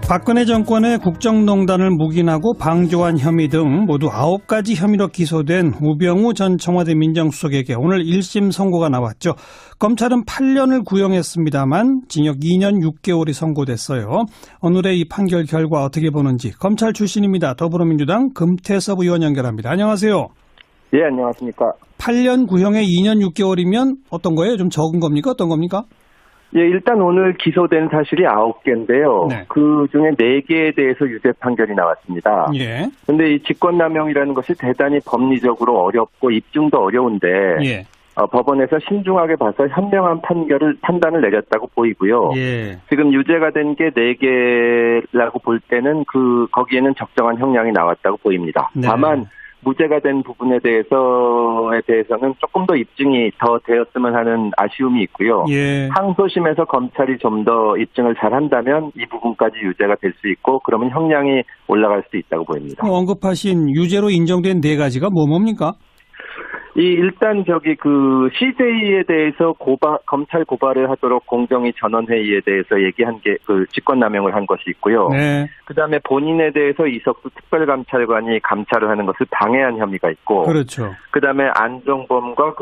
박근혜 정권의 국정농단을 묵인하고 방조한 혐의 등 모두 9가지 혐의로 기소된 우병우 전 청와대 민정수석에게 오늘 1심 선고가 나왔죠. 검찰은 8년을 구형했습니다만 징역 2년 6개월이 선고됐어요. 오늘의 이 판결 결과 어떻게 보는지 검찰 출신입니다. 더불어민주당 금태섭 의원 연결합니다. 안녕하세요. 예, 안녕하십니까. 8년 구형에 2년 6개월이면 어떤 거예요? 좀 적은 겁니까? 어떤 겁니까? 예, 일단 오늘 기소된 사실이 9개인데요. 네. 그 중에 4개에 대해서 유죄 판결이 나왔습니다. 예. 근데 이 직권남용이라는 것이 대단히 법리적으로 어렵고 입증도 어려운데, 예. 법원에서 신중하게 봐서 현명한 판단을 내렸다고 보이고요. 예. 지금 유죄가 된 게 4개라고 볼 때는 거기에는 적정한 형량이 나왔다고 보입니다. 네. 다만, 무죄가 된 부분에 대해서는 조금 더 입증이 더 되었으면 하는 아쉬움이 있고요. 예. 항소심에서 검찰이 좀 더 입증을 잘한다면 이 부분까지 유죄가 될 수 있고 그러면 형량이 올라갈 수 있다고 보입니다. 언급하신 유죄로 인정된 4가지가 뭡니까? 일단 CJ에 대해서 검찰 고발을 하도록 공정위 전원회의에 대해서 얘기한 게 직권남용을 한 것이 있고요. 네. 그다음에 본인에 대해서 이석수 특별감찰관이 감찰을 하는 것을 방해한 혐의가 있고. 그렇죠. 그다음에 안종범과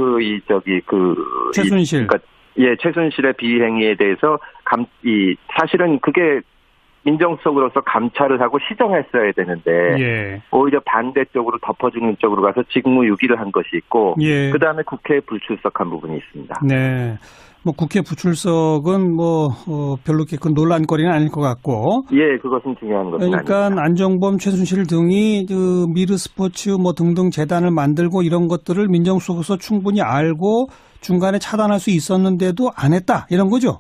최순실. 최순실의 비행위에 대해서 사실은 그게 민정수석으로서 감찰을 하고 시정했어야 되는데 예. 오히려 반대쪽으로 덮어주는 쪽으로 가서 직무유기를 한 것이 있고 예. 그다음에 국회에 불출석한 부분이 있습니다. 네. 국회 불출석은 별로 이렇게 큰 논란거리는 아닐 것 같고. 예, 그것은 중요한 것은 그러니까 아닙니다. 안종범, 최순실 등이 미르스포츠 등등 재단을 만들고 이런 것들을 민정수석으로서 충분히 알고 중간에 차단할 수 있었는데도 안 했다 이런 거죠?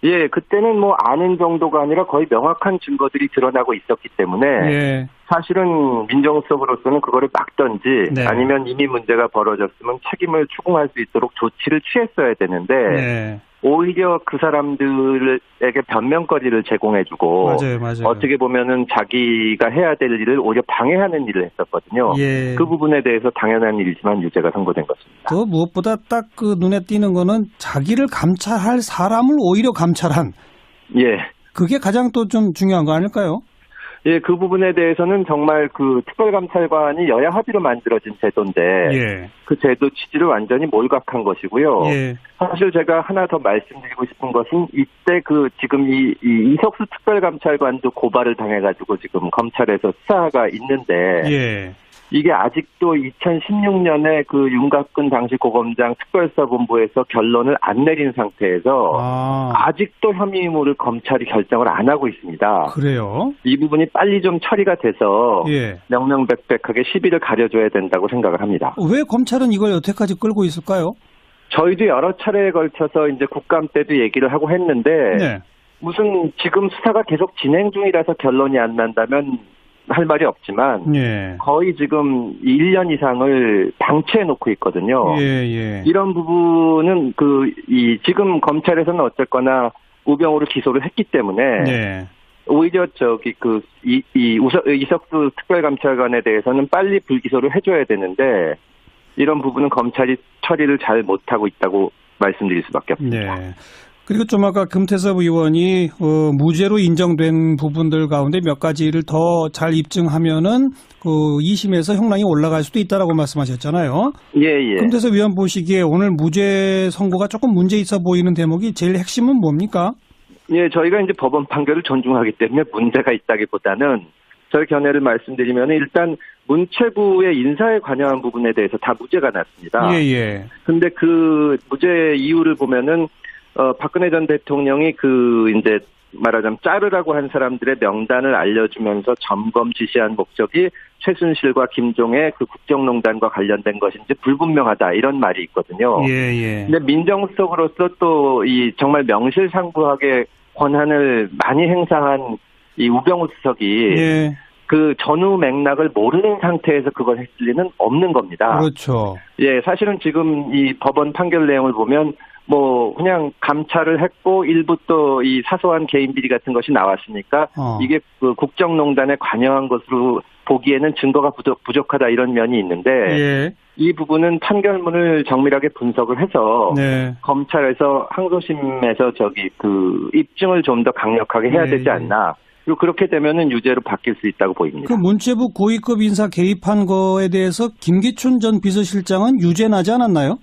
예, 그때는 아는 정도가 아니라 거의 명확한 증거들이 드러나고 있었기 때문에 예. 사실은 민정수석으로서는 그거를 막든지 네. 아니면 이미 문제가 벌어졌으면 책임을 추궁할 수 있도록 조치를 취했어야 되는데 네. 오히려 그 사람들에게 변명거리를 제공해주고 맞아요. 어떻게 보면은 자기가 해야 될 일을 오히려 방해하는 일을 했었거든요. 예. 그 부분에 대해서 당연한 일이지만 유죄가 선고된 것입니다. 또 무엇보다 딱 눈에 띄는 거는 자기를 감찰할 사람을 오히려 감찰한. 예. 그게 가장 또 좀 중요한 거 아닐까요? 예, 그 부분에 대해서는 정말 특별감찰관이 여야 합의로 만들어진 제도인데 예. 그 제도 취지를 완전히 몰각한 것이고요. 예. 사실 제가 하나 더 말씀드리고 싶은 것은 이때 지금 이석수 특별감찰관도 고발을 당해가지고 지금 검찰에서 수사가 있는데 예. 이게 아직도 2016년에 윤갑근 당시 고검장 특별수사본부에서 결론을 안 내린 상태에서 아직도 혐의 의무를 검찰이 결정을 안 하고 있습니다. 그래요? 이 부분이 빨리 좀 처리가 돼서 예. 명명백백하게 시비를 가려줘야 된다고 생각을 합니다. 왜 검찰은 이걸 여태까지 끌고 있을까요? 저희도 여러 차례에 걸쳐서 이제 국감 때도 얘기를 하고 했는데 네. 무슨 지금 수사가 계속 진행 중이라서 결론이 안 난다면 할 말이 없지만 예. 거의 지금 1년 이상을 방치해 놓고 있거든요. 예. 이런 부분은 지금 검찰에서는 어쨌거나 우병우를 기소를 했기 때문에 네. 오히려 이석수 특별감찰관에 대해서는 빨리 불기소를 해줘야 되는데 이런 부분은 검찰이 처리를 잘 못하고 있다고 말씀드릴 수밖에 없습니다. 네. 그리고 좀 아까 금태섭 의원이 무죄로 인정된 부분들 가운데 몇 가지를 더 잘 입증하면은 2심에서 형량이 올라갈 수도 있다라고 말씀하셨잖아요. 예. 금태섭 의원 보시기에 오늘 무죄 선고가 조금 문제 있어 보이는 대목이 제일 핵심은 뭡니까? 예, 저희가 이제 법원 판결을 존중하기 때문에 문제가 있다기보다는 저희 견해를 말씀드리면 일단 문체부의 인사에 관여한 부분에 대해서 다 무죄가 났습니다. 예. 근데 그 무죄 이유를 보면은 박근혜 전 대통령이 이제 말하자면 자르라고 한 사람들의 명단을 알려주면서 점검 지시한 목적이 최순실과 김종의 국정농단과 관련된 것인지 불분명하다 이런 말이 있거든요. 예. 근데 민정수석으로서 또 정말 명실상부하게 권한을 많이 행사한 이 우병우 수석이 전후 맥락을 모르는 상태에서 그걸 했을 리는 없는 겁니다. 그렇죠. 예, 사실은 지금 이 법원 판결 내용을 보면 그냥 감찰을 했고 일부 또 이 사소한 개인 비리 같은 것이 나왔으니까 이게 국정농단에 관여한 것으로 보기에는 증거가 부족하다 이런 면이 있는데 이 부분은 판결문을 정밀하게 분석을 해서 검찰에서 항소심에서 입증을 좀 더 강력하게 해야 되지 않나 그리고 그렇게 되면은 유죄로 바뀔 수 있다고 보입니다. 그 문체부 고위급 인사 개입한 거에 대해서 김기춘 전 비서실장은 유죄 나지 않았나요?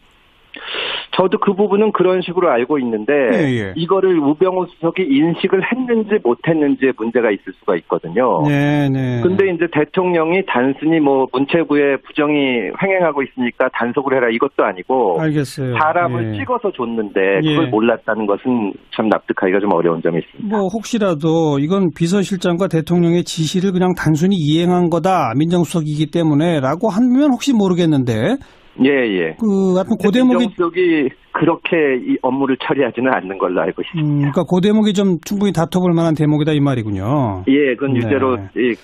저도 그 부분은 그런 식으로 알고 있는데 예. 이거를 우병우 수석이 인식을 했는지 못했는지의 문제가 있을 수가 있거든요. 네네. 근데 이제 대통령이 단순히 뭐 문체부에 부정이 횡행하고 있으니까 단속을 해라 이것도 아니고 알겠어요. 사람을 찍어서 줬는데 그걸 몰랐다는 것은 참 납득하기가 좀 어려운 점이 있습니다. 뭐 혹시라도 이건 비서실장과 대통령의 지시를 그냥 단순히 이행한 거다 민정수석이기 때문에라고 하면 혹시 모르겠는데. 예. 하여튼 고대목이 민정수석이 그렇게 이 업무를 처리하지는 않는 걸로 알고 있습니다. 그러니까 고대목이 좀 충분히 다퉈볼 만한 대목이다 이 말이군요. 예, 그건 유죄로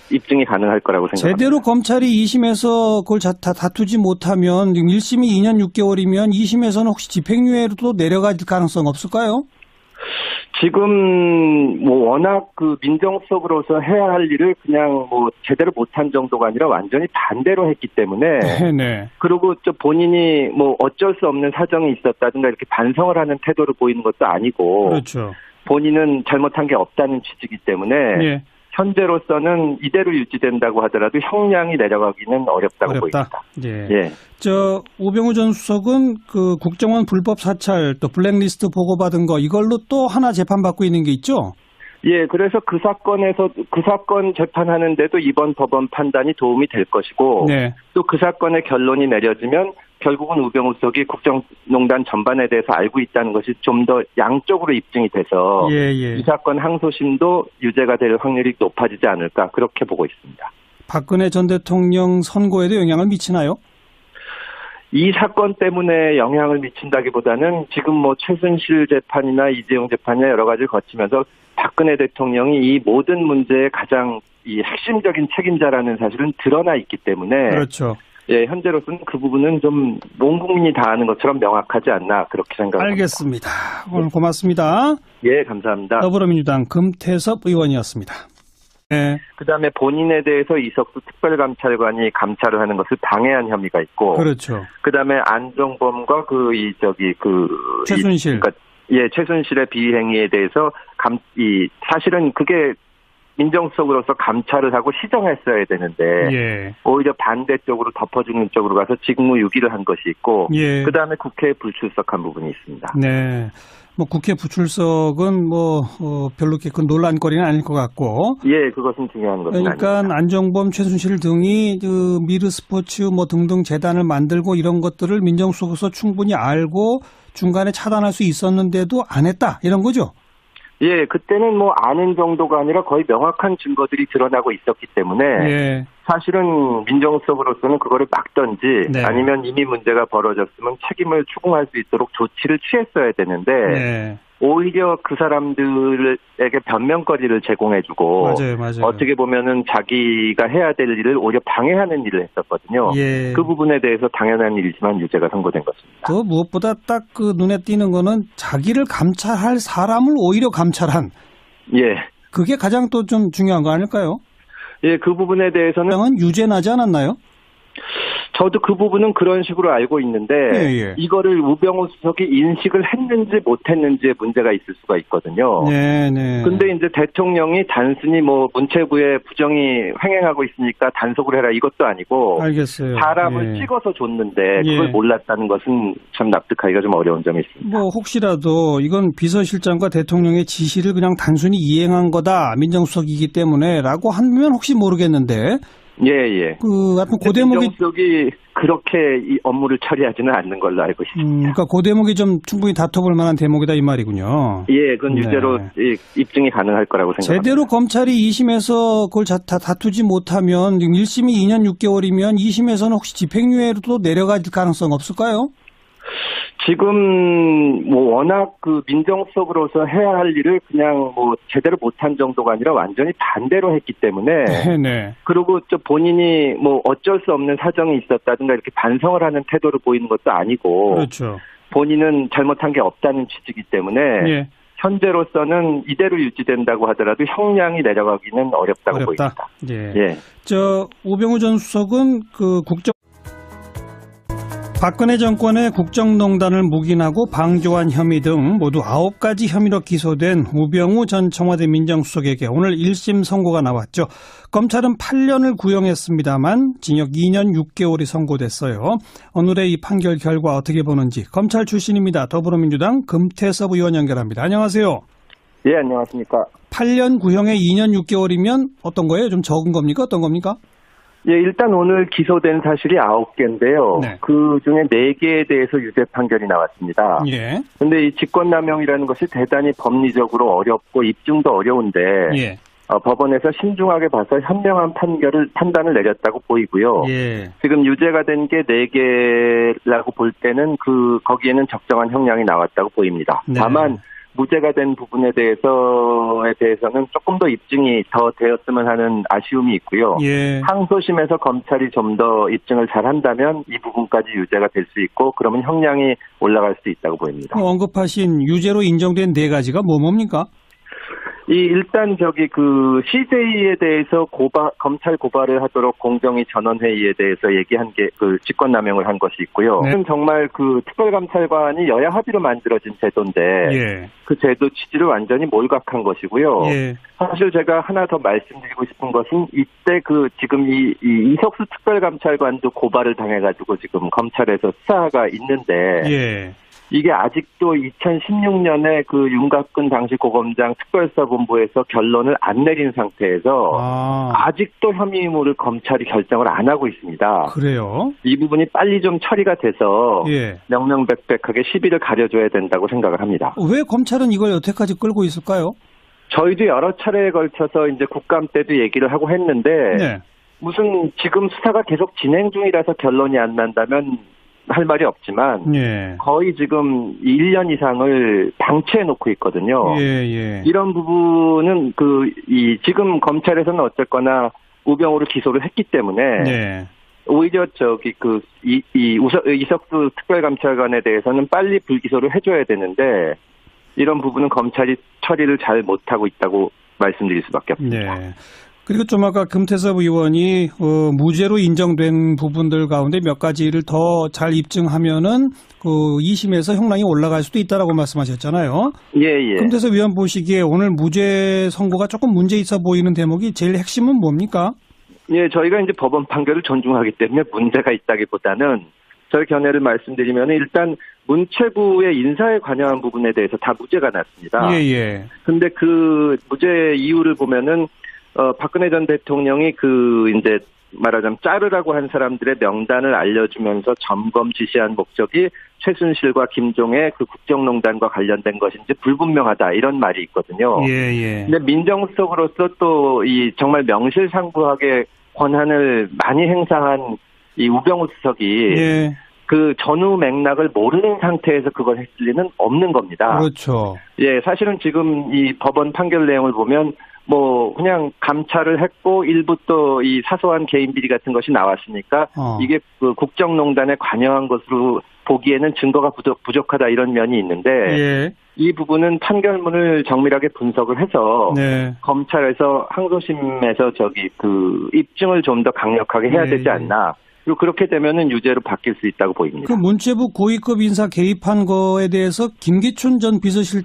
입증이 가능할 거라고 생각합니다. 제대로 검찰이 2심에서 그걸 다투지 못하면 1심이 2년 6개월이면 2심에서는 혹시 집행유예로도 내려갈 가능성 없을까요? 지금 뭐 워낙 그 민정수석으로서 해야 할 일을 그냥 뭐 제대로 못한 정도가 아니라 완전히 반대로 했기 때문에 네. 그리고 또 본인이 뭐 어쩔 수 없는 사정이 있었다든가 이렇게 반성을 하는 태도를 보이는 것도 아니고 그렇죠. 본인은 잘못한 게 없다는 취지이기 때문에 현재로서는 이대로 유지된다고 하더라도 형량이 내려가기는 어렵다고 보입니다. 예. 우병우 전 수석은 그 국정원 불법 사찰 또 블랙리스트 보고받은 거 이걸로 또 하나 재판받고 있는 게 있죠? 예, 그래서 그 사건 재판하는데도 이번 법원 판단이 도움이 될 것이고 또 그 사건의 결론이 내려지면 결국은 우병우 수석이 국정농단 전반에 대해서 알고 있다는 것이 좀 더 양쪽으로 입증이 돼서 이 사건 항소심도 유죄가 될 확률이 높아지지 않을까 그렇게 보고 있습니다. 박근혜 전 대통령 선고에도 영향을 미치나요? 이 사건 때문에 영향을 미친다기보다는 지금 뭐 최순실 재판이나 이재용 재판이나 여러 가지를 거치면서 박근혜 대통령이 이 모든 문제의 가장 이 핵심적인 책임자라는 사실은 드러나 있기 때문에 그렇죠. 예, 현재로서는 그 부분은 좀 온 국민이 다 아는 것처럼 명확하지 않나 그렇게 생각합니다. 알겠습니다. 오늘 고맙습니다. 예, 감사합니다. 더불어민주당 금태섭 의원이었습니다. 네. 그다음에 본인에 대해서 이석수 특별감찰관이 감찰을 하는 것을 방해한 혐의가 있고, 그렇죠. 그다음에 안종범과 최순실, 최순실의 비행위에 대해서 사실은 그게 민정수석으로서 감찰을 하고 시정했어야 되는데 오히려 반대쪽으로 덮어주는 쪽으로 가서 직무유기를 한 것이 있고 그다음에 국회에 불출석한 부분이 있습니다. 네. 뭐 국회 불출석은 별로 이렇게 큰 논란거리는 아닐 것 같고. 예, 그것은 중요한 것은 아닙니다. 그러니까 안종범, 최순실 등이 그 미르 스포츠 등등 재단을 만들고 이런 것들을 민정수석으로서 충분히 알고 중간에 차단할 수 있었는데도 안 했다 이런 거죠. 예, 그때는 아는 정도가 아니라 거의 명확한 증거들이 드러나고 있었기 때문에 사실은 민정수석으로서는 그거를 막든지 아니면 이미 문제가 벌어졌으면 책임을 추궁할 수 있도록 조치를 취했어야 되는데 오히려 그 사람들에게 변명거리를 제공해주고 맞아요. 어떻게 보면은 자기가 해야 될 일을 오히려 방해하는 일을 했었거든요. 그 부분에 대해서 당연한 일이지만 유죄가 선고된 것입니다. 또 무엇보다 딱 그 눈에 띄는 거는 자기를 감찰할 사람을 오히려 감찰한. 그게 가장 또 좀 중요한 거 아닐까요? 예, 그 부분에 대해서는 유죄 나지 않았나요? 저도 그 부분은 그런 식으로 알고 있는데 이거를 우병우 수석이 인식을 했는지 못했는지의 문제가 있을 수가 있거든요. 근데 이제 대통령이 단순히 문체부에 부정이 횡행하고 있으니까 단속을 해라 이것도 아니고 알겠어요. 사람을 찍어서 줬는데 그걸 몰랐다는 것은 참 납득하기가 좀 어려운 점이 있습니다. 혹시라도 이건 비서실장과 대통령의 지시를 그냥 단순히 이행한 거다 민정수석이기 때문에라고 하면 혹시 모르겠는데. 하여튼 고대목이 민정수석이 그렇게 이 업무를 처리하지는 않는 걸로 알고 있습니다. 그러니까 고대목이 좀 충분히 다퉈볼 만한 대목이다 이 말이군요. 예, 그건 유죄로 입증이 가능할 거라고 생각합니다. 제대로 검찰이 2심에서 그걸 다투지 못하면 1심이 2년 6개월이면 2심에서는 혹시 집행유예로도 내려갈 가능성 없을까요? 지금 워낙 그 민정수석으로서 해야 할 일을 그냥 제대로 못한 정도가 아니라 완전히 반대로 했기 때문에 그리고 또 본인이 어쩔 수 없는 사정이 있었다든가 이렇게 반성을 하는 태도를 보이는 것도 아니고 그렇죠. 본인은 잘못한 게 없다는 취지이기 때문에 현재로서는 이대로 유지된다고 하더라도 형량이 내려가기는 어렵다고 보입니다. 우병우 전 수석은 그 박근혜 정권의 국정농단을 묵인하고 방조한 혐의 등 모두 9가지 혐의로 기소된 우병우 전 청와대 민정수석에게 오늘 1심 선고가 나왔죠. 검찰은 8년을 구형했습니다만 징역 2년 6개월이 선고됐어요. 오늘의 이 판결 결과 어떻게 보는지 검찰 출신입니다. 더불어민주당 금태섭 의원 연결합니다. 안녕하세요. 예, 안녕하십니까. 8년 구형에 2년 6개월이면 어떤 거예요? 좀 적은 겁니까? 어떤 겁니까? 예, 일단 오늘 기소된 사실이 9개인데요. 네. 그 중에 4개에 대해서 유죄 판결이 나왔습니다. 예. 근데 이 직권남용이라는 것이 대단히 법리적으로 어렵고 입증도 어려운데, 예. 법원에서 신중하게 봐서 현명한 판단을 내렸다고 보이고요. 예. 지금 유죄가 된 게 4개라고 볼 때는 거기에는 적정한 형량이 나왔다고 보입니다. 네. 다만, 무죄가 된 부분에 대해서는 조금 더 입증이 더 되었으면 하는 아쉬움이 있고요. 예. 항소심에서 검찰이 좀 더 입증을 잘한다면 이 부분까지 유죄가 될 수 있고 그러면 형량이 올라갈 수 있다고 보입니다. 언급하신 유죄로 인정된 4가지가 뭡니까? 일단 CJ에 대해서 검찰 고발을 하도록 공정위 전원회의에 대해서 얘기한 게 직권남용을 한 것이 있고요. 네. 정말 특별감찰관이 여야 합의로 만들어진 제도인데 예. 그 제도 취지를 완전히 몰각한 것이고요. 예. 사실 제가 하나 더 말씀드리고 싶은 것은 이때 지금 이 이석수 특별감찰관도 고발을 당해가지고 지금 검찰에서 수사가 있는데. 예. 이게 아직도 2016년에 윤곽근 당시 고검장 특별수사본부에서 결론을 안 내린 상태에서 아직도 혐의 의무를 검찰이 결정을 안 하고 있습니다. 그래요? 이 부분이 빨리 좀 처리가 돼서 예. 명명백백하게 시비를 가려줘야 된다고 생각을 합니다. 왜 검찰은 이걸 여태까지 끌고 있을까요? 저희도 여러 차례에 걸쳐서 이제 국감 때도 얘기를 하고 했는데 네. 무슨 지금 수사가 계속 진행 중이라서 결론이 안 난다면 할 말이 없지만 예. 거의 지금 1년 이상을 방치해 놓고 있거든요. 예. 이런 부분은 지금 검찰에서는 어쨌거나 우병우를 기소를 했기 때문에 네. 오히려 이석수 특별감찰관에 대해서는 빨리 불기소를 해줘야 되는데 이런 부분은 검찰이 처리를 잘 못하고 있다고 말씀드릴 수밖에 없습니다. 네. 그리고 좀 아까 금태섭 의원이 무죄로 인정된 부분들 가운데 몇 가지를 더 잘 입증하면은 2심에서 형량이 올라갈 수도 있다라고 말씀하셨잖아요. 예. 금태섭 의원 보시기에 오늘 무죄 선고가 조금 문제 있어 보이는 대목이 제일 핵심은 뭡니까? 예, 저희가 이제 법원 판결을 존중하기 때문에 문제가 있다기보다는 저희 견해를 말씀드리면 일단 문체부의 인사에 관여한 부분에 대해서 다 무죄가 났습니다. 예. 근데 무죄 이유를 보면은 박근혜 전 대통령이 이제 말하자면 자르라고 한 사람들의 명단을 알려주면서 점검 지시한 목적이 최순실과 김종의 국정농단과 관련된 것인지 불분명하다 이런 말이 있거든요. 예. 근데 민정수석으로서 또 정말 명실상부하게 권한을 많이 행사한 이 우병우 수석이 예. 전후 맥락을 모르는 상태에서 그걸 했을 리는 없는 겁니다. 그렇죠. 예, 사실은 지금 이 법원 판결 내용을 보면 그냥 감찰을 했고 일부 또 이 사소한 개인 비리 같은 것이 나왔으니까 이게 국정농단에 관여한 것으로 보기에는 증거가 부족하다 이런 면이 있는데 예. 이 부분은 판결문을 정밀하게 분석을 해서 네. 검찰에서 항소심에서 입증을 좀 더 강력하게 해야 되지 않나. 그리고 그렇게 되면은 유죄로 바뀔 수 있다고 보입니다. 문체부 고위급 인사 개입한 거에 대해서 김기춘 전 비서실장